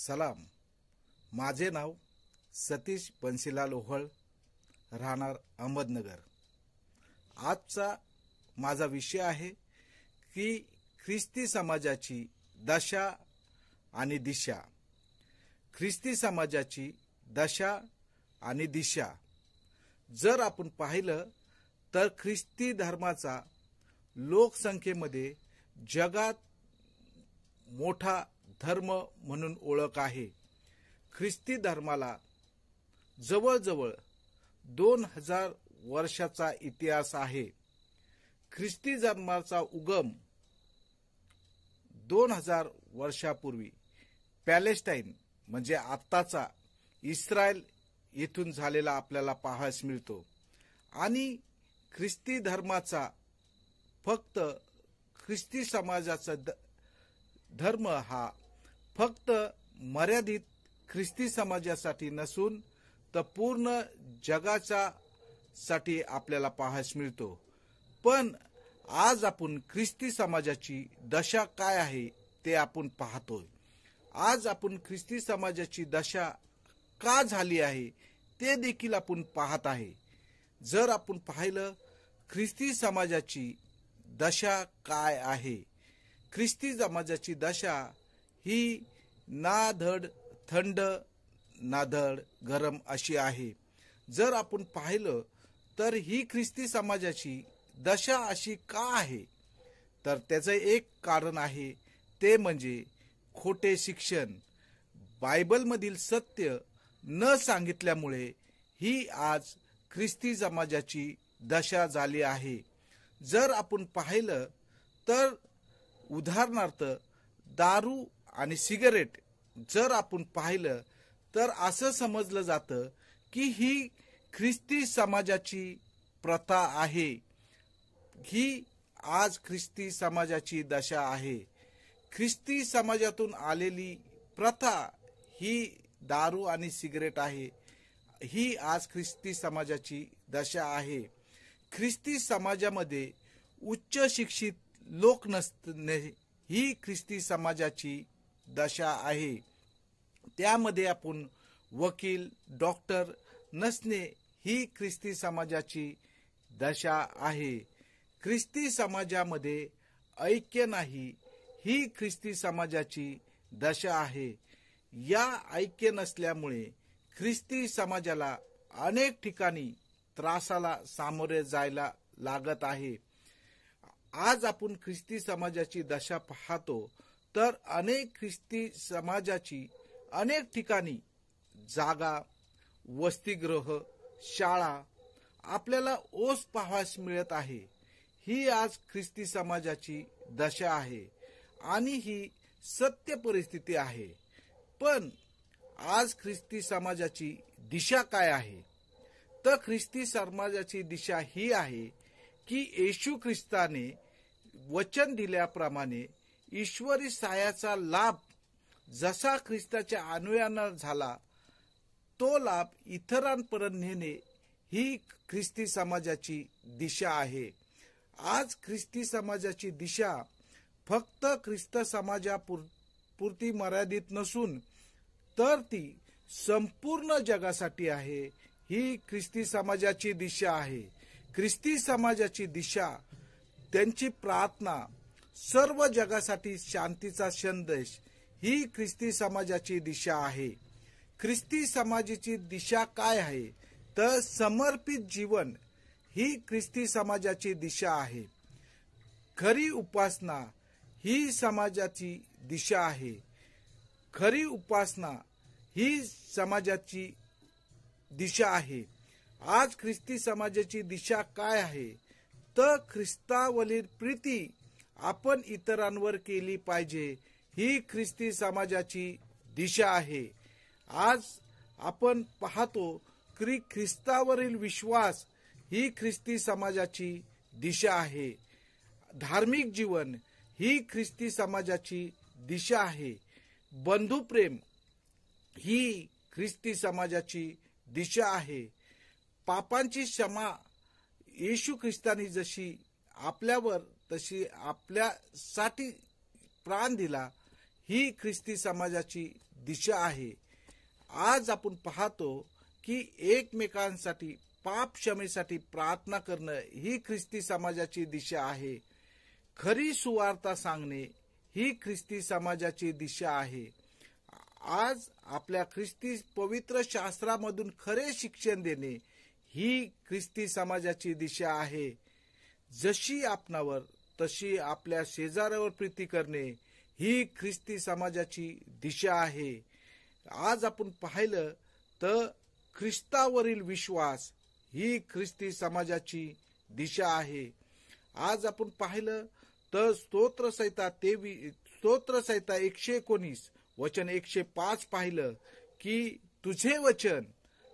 सलाम. माझे नाव सतीश बन्सीलाल ओहळ, राहणार अहमदनगर. आजचा माझा विषय आहे की ख्रिस्ती समाजाची दशा आणि दिशा. ख्रिस्ती समाजाची दशा आणि दिशा जर आपण पाहिलं तर ख्रिस्ती धर्माचा लोकसंख्येमध्ये जगात मोठा धर्म म्हणून ओळख आहे. ख्रिस्ती धर्माला जवळजवळ 2000 वर्षाचा इतिहास आहे. ख्रिस्ती धर्माचा उगम 2000 वर्षापूर्वी पॅलेस्टाईन म्हणजे आत्ताचा इस्रायल येथून झालेला आपल्याला पाहायला मिळतो. आणि ख्रिस्ती धर्माचा फक्त ख्रिस्ती समाजाचा धर्म हा फक्त मर्यादित ख्रिस्ती समाजासाठी नसून तर पूर्ण जगाच्या साठी आपल्याला पाहायला मिळतो. पण आज आपण ख्रिस्ती समाजाची दशा काय आहे ते आपण पाहतोय. आज आपण ख्रिस्ती समाजाची दशा का झाली आहे ते देखील आपण पाहत आहे. जर आपण पाहिलं ख्रिस्ती समाजाची दशा काय आहे, ख्रिस्ती समाजाची दशा ही ना धड थंड ना धड गरम अशी आहे. जर आपण पाहिलं तर ही ख्रिस्ती समाजाची दशा अशी का आहे तर त्याचं एक कारण आहे, ते म्हणजे खोटे शिक्षण. बायबलमधील सत्य न सांगितल्यामुळे ही आज ख्रिस्ती समाजाची दशा झाली आहे. जर आपण पाहिलं तर उदाहरणार्थ दारू आणि सिगरेट जर आपण पाहिलं तर असं समजलं जातं की ही ख्रिस्ती समाजाची प्रथा आहे. ही आज ख्रिस्ती समाजाची दशा आहे. ख्रिस्ती समाजातून आलेली प्रथा ही दारू आणि सिगरेट आहे. ही आज ख्रिस्ती समाजाची दशा आहे. ख्रिस्ती समाजामध्ये उच्च शिक्षित लोक नसणे ही ख्रिस्ती समाजाची दशा आहे. त्यामध्ये आपण वकील डॉक्टर नसणे ही ख्रिस्ती समाजाची दशा आहे. ख्रिस्ती समाजामध्ये ऐक्य नाही ही ख्रिस्ती समाजाची दशा आहे. या ऐक्य नसल्यामुळे ख्रिस्ती समाजाला अनेक ठिकाणी त्रासाला सामोरे जायला लागत आहे. आज आपण ख्रिस्ती समाजाची दशा पाहतो तर अनेक ख्रिस्ती समाजाची अनेक ठिकाणी जागा, वसतिगृह, शाळा आपल्याला ओस पाहावयास मिळत आहे. ही आज ख्रिस्ती समाजाची दशा आहे आणि ही सत्य परिस्थिती आहे. पण आज ख्रिस्ती समाजाची दिशा काय आहे तर ख्रिस्ती समाजाची दिशा ही आहे की येशू ख्रिस्ताने वचन दिल्याप्रमाणे ईश्वरी सहाय्याचा लाभ जसा ख्रिस्ताच्या अनुयायांना झाला तो लाभ इतरांपर्यंत नेणे ही ख्रिस्ती समाजाची दिशा आहे. आज ख्रिस्ती समाजाची दिशा फक्त ख्रिस्त समाजापुरती मर्यादित नसून तर ती संपूर्ण जगासाठी आहे. ही ख्रिस्ती समाजाची दिशा आहे. ख्रिस्ती समाजाची दिशा त्यांची प्रार्थना सर्व जगासाठी शांतीचा संदेश ही ख्रिस्ती समाजाची दिशा आहे. ख्रिस्ती समाजाची दिशा काय आहे तर समर्पित जीवन ही ख्रिस्ती समाजाची दिशा आहे. खरी उपासना ही समाजाची दिशा आहे. खरी उपासना ही समाजाची दिशा आहे. आज ख्रिस्ती समाजाची दिशा काय आहे तर ख्रिस्तावरील प्रीती आपण इतरांवर केली पाहिजे ही ख्रिस्ती समाजाची दिशा आहे. आज आपण पाहतो की ख्रिस्तावरील विश्वास ही ख्रिस्ती समाजाची दिशा आहे. धार्मिक जीवन ही ख्रिस्ती समाजाची दिशा आहे. बंधुप्रेम ही ख्रिस्ती समाजाची दिशा आहे. पापांची क्षमा येशू ख्रिस्तानी जशी आपल्यावर तशी आपल्यासाठी प्राण दिला ही ख्रिस्ती समाजाची दिशा आहे. आज आपण पाहतो की एकमेकांसाठी पाप क्षमेसाठी प्रार्थना करणं ही ख्रिस्ती समाजाची दिशा आहे. खरी सुवार्ता सांगणे ही ख्रिस्ती समाजाची दिशा आहे. आज आपल्या ख्रिस्ती पवित्र शास्त्रामधून खरे शिक्षण देणे ही ख्रिस्ती समाजाची दिशा आहे. जशी आपणावर तशी आपल्या शेजाऱ्यावर प्रीती करणे ही ख्रिस्ती समाजाची दिशा आहे. आज आपण पाहिलं तर ख्रिस्तावरील विश्वास ही ख्रिस्ती समाजाची दिशा आहे. आज आपण पाहिलं तर स्तोत्रसंहिता 119 वचन 105 पाहिलं की तुझे वचन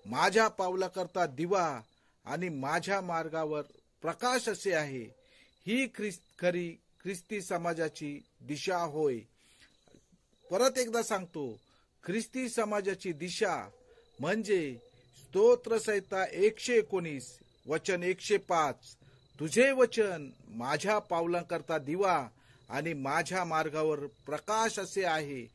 माझ्या पावलाकरता दिवा आणि माझ्या मार्गावर प्रकाश असे आहे. ही खरी ख्रिस्ती समाजाची दिशा होय. परत एकदा सांगतो, ख्रिस्ती समाजाची दिशा म्हणजे स्तोत्रसंहिता 119 वचन 105 तुझे वचन माझ्या पावलांकरता दिवा आणि माझ्या मार्गावर प्रकाश असे आहे.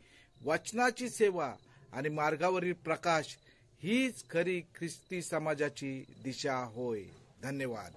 वचनाची सेवा आणि मार्गावरील प्रकाश हीच खरी ख्रिस्ती समाजाची दिशा होय. धन्यवाद.